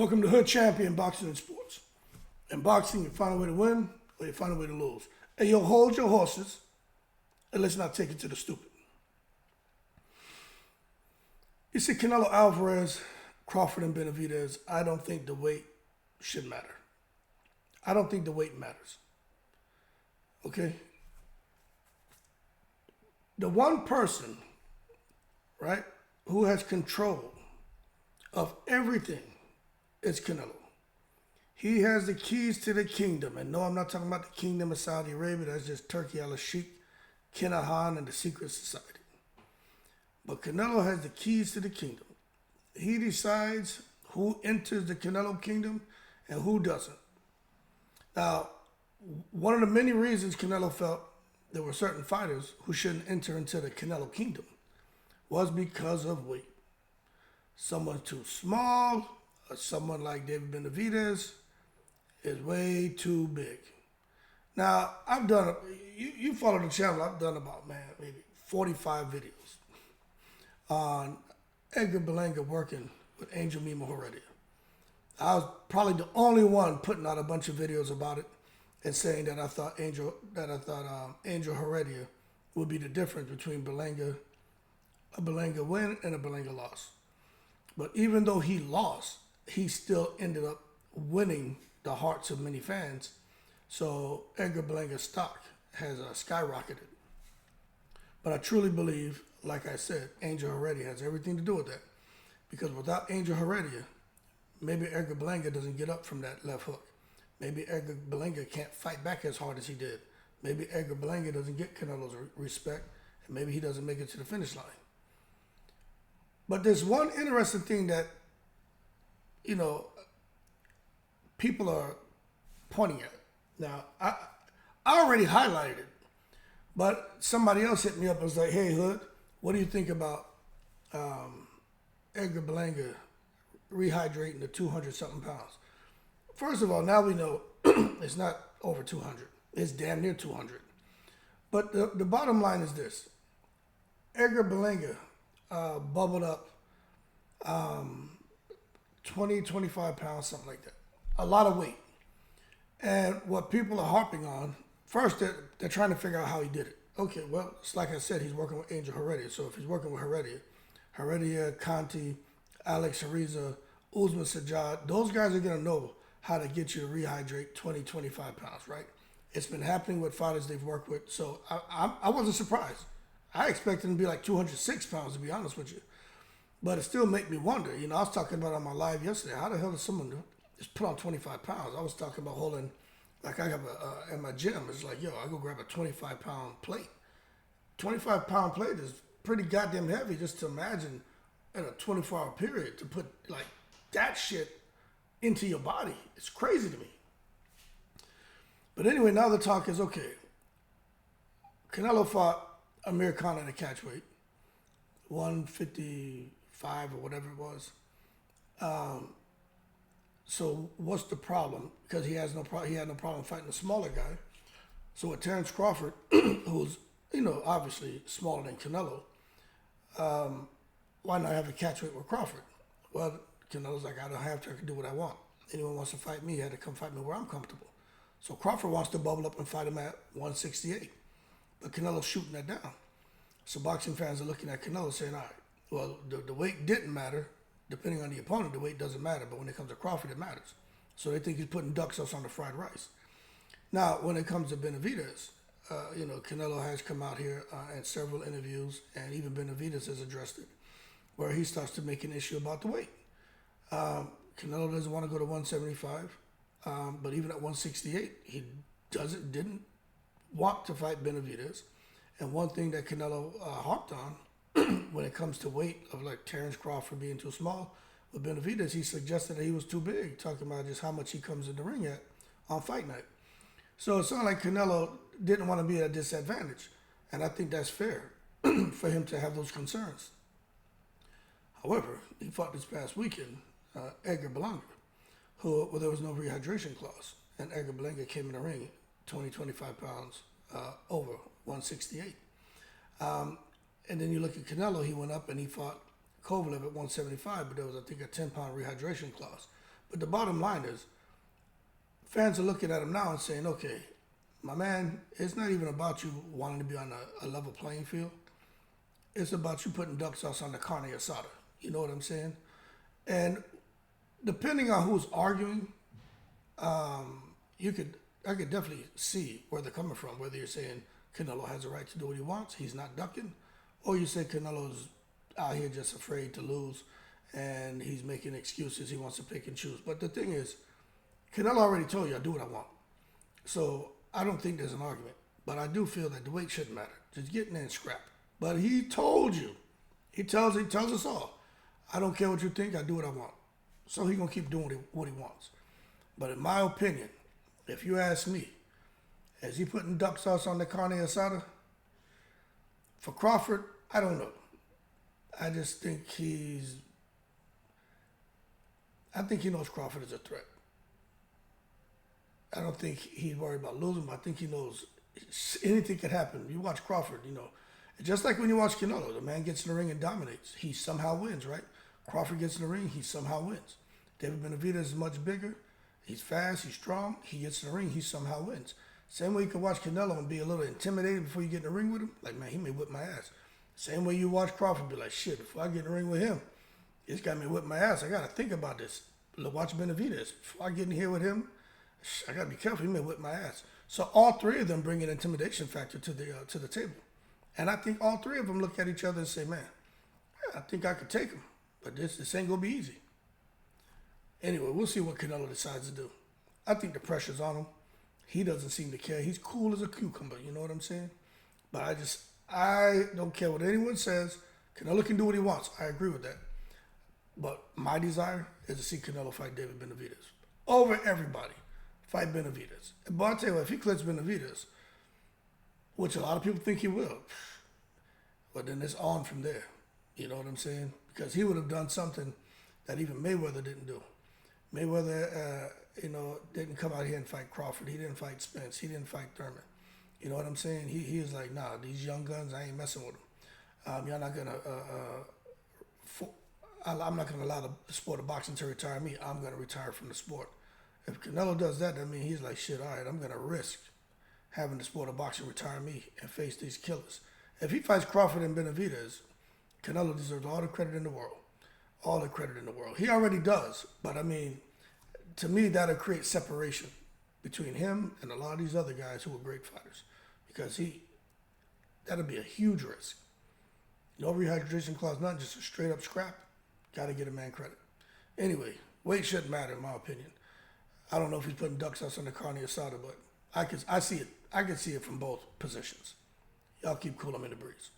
Welcome to Hood Champion Boxing and Sports. In boxing, you find a way to win or you find a way to lose. And you'll hold your horses and let's not take it to the stupid. You see, Canelo Alvarez, Crawford, and Benavidez, I don't think the weight should matter. I don't think the weight matters. Okay? The one person, right, who has control of everything is Canelo. He has the keys to the kingdom. And no, I'm not talking about the kingdom of Saudi Arabia. That's just Turkey al-Sheikh, Kinahan, and the secret society. But Canelo has the keys to the kingdom. He decides who enters the Canelo kingdom and who doesn't. Now, one of the many reasons Canelo felt there were certain fighters who shouldn't enter into the Canelo kingdom was because of weight. Someone too small, or someone like David Benavidez is way too big. Now, I've done, you follow the channel, I've done about, maybe 45 videos on Edgar Berlanga working with Angel Mimo Heredia. I was probably the only one putting out a bunch of videos about it and saying that I thought Angel Heredia would be the difference between a Berlanga win and a Berlanga loss. But even though he lost, he still ended up winning the hearts of many fans. So Edgar Berlanga's stock has skyrocketed. But I truly believe, like I said, Angel Heredia has everything to do with that. Because without Angel Heredia, maybe Edgar Berlanga doesn't get up from that left hook. Maybe Edgar Berlanga can't fight back as hard as he did. Maybe Edgar Berlanga doesn't get Canelo's respect, and maybe he doesn't make it to the finish line. But there's one interesting thing that, people are pointing at. Now, I already highlighted it, but somebody else hit me up and was like, hey, Hood, what do you think about Edgar Berlanga rehydrating to 200-something pounds? First of all, now we know it's not over 200. It's damn near 200. But the bottom line is this. Edgar Berlanga bubbled up 20, 25 pounds, something like that. A lot of weight. And what people are harping on, first they're trying to figure out how he did it. Okay, well, it's like I said, he's working with Angel Heredia. So if he's working with Heredia, Conti, Alex Ariza, Usman Sajjad, those guys are going to know how to get you to rehydrate 20, 25 pounds, right? It's been happening with fighters they've worked with. So I wasn't surprised. I expected him to be like 206 pounds, to be honest with you. But it still made me wonder. I was talking about on my live yesterday, how the hell does someone just put on 25 pounds? I was talking about holding, like I have at my gym, it's like, I go grab a 25-pound plate. 25-pound plate is pretty goddamn heavy just to imagine in a 24-hour period to put like that shit into your body. It's crazy to me. But anyway, now the talk is, okay, Canelo fought Amir Khan at a catch weight, 155 or whatever it was. So what's the problem? Because he had no problem fighting a smaller guy. So with Terrence Crawford, who's obviously smaller than Canelo, why not have a catch weight with Crawford? Well, Canelo's like, I don't have to. I can do what I want. Anyone wants to fight me, he had to come fight me where I'm comfortable. So Crawford wants to bubble up and fight him at 168. But Canelo's shooting that down. So boxing fans are looking at Canelo saying, all right, well, the weight didn't matter. Depending on the opponent, the weight doesn't matter. But when it comes to Crawford, it matters. So they think he's putting duck sauce on the fried rice. Now, when it comes to Benavidez, Canelo has come out here in several interviews, and even Benavidez has addressed it, where he starts to make an issue about the weight. Canelo doesn't want to go to 175, but even at 168, he didn't want to fight Benavidez. And one thing that Canelo harped on when it comes to weight of like Terrence Crawford being too small, with Benavidez, he suggested that he was too big, talking about just how much he comes in the ring at on fight night. So it sounded like Canelo didn't want to be at a disadvantage. And I think that's fair for him to have those concerns. However, he fought this past weekend, Edgar Berlanga, where there was no rehydration clause. And Edgar Berlanga came in the ring 20, 25 pounds over 168. And then you look at Canelo, he went up and he fought Kovalev at 175, but there was, I think, a 10-pound rehydration clause. But the bottom line is, fans are looking at him now and saying, okay, my man, it's not even about you wanting to be on a level playing field. It's about you putting duck sauce on the Carne Asada. You know what I'm saying? And depending on who's arguing, I could definitely see where they're coming from. Whether you're saying Canelo has a right to do what he wants, he's not ducking, or you say Canelo's out here just afraid to lose and he's making excuses, he wants to pick and choose. But the thing is, Canelo already told you I do what I want. So I don't think there's an argument. But I do feel that the weight shouldn't matter. Just get in there and scrap. But he told you. He tells us all. I don't care what you think, I do what I want. So he's going to keep doing what he wants. But in my opinion, if you ask me, is he putting duck sauce on the Carne Asada? For Crawford, I don't know. I just think I think he knows Crawford is a threat. I don't think he's worried about losing, but I think he knows anything could happen. You watch Crawford, just like when you watch Canelo, the man gets in the ring and dominates. He somehow wins, right? Crawford gets in the ring, he somehow wins. David Benavidez is much bigger. He's fast, he's strong. He gets in the ring, he somehow wins. Same way you can watch Canelo and be a little intimidated before you get in the ring with him. Like, man, he may whip my ass. Same way you watch Crawford, be like, shit, before I get in the ring with him, this guy may whip my ass. I got to think about this. Watch Benavidez. Before I get in here with him, I got to be careful. He may whip my ass. So all three of them bring an intimidation factor to the table. And I think all three of them look at each other and say, man, I think I could take him. But this ain't going to be easy. Anyway, we'll see what Canelo decides to do. I think the pressure's on him. He doesn't seem to care. He's cool as a cucumber, you know what I'm saying? But I don't care what anyone says. Canelo can do what he wants. I agree with that. But my desire is to see Canelo fight David Benavidez. Over everybody. Fight Benavidez. But I'll tell you what, if he clinches Benavidez, which a lot of people think he will, but then it's on from there. You know what I'm saying? Because he would have done something that even Mayweather didn't do. Mayweather, didn't come out here and fight Crawford. He didn't fight Spence. He didn't fight Thurman. You know what I'm saying? He was like, nah, these young guns, I ain't messing with them. You're not gonna. I'm not gonna allow the sport of boxing to retire me. I'm gonna retire from the sport. If Canelo does that, I mean, he's like, shit, all right, I'm gonna risk having the sport of boxing retire me and face these killers. If he fights Crawford and Benavidez, Canelo deserves all the credit in the world. All the credit in the world. He already does, but I mean, to me, that'll create separation between him and a lot of these other guys who are great fighters. Because that'll be a huge risk. No rehydration clause, nothing, just a straight up scrap. Got to get a man credit. Anyway, weight shouldn't matter in my opinion. I don't know if he's putting duck sauce on the Carne Asada, but I see it. I can see it from both positions. Y'all keep cool. I'm in the breeze.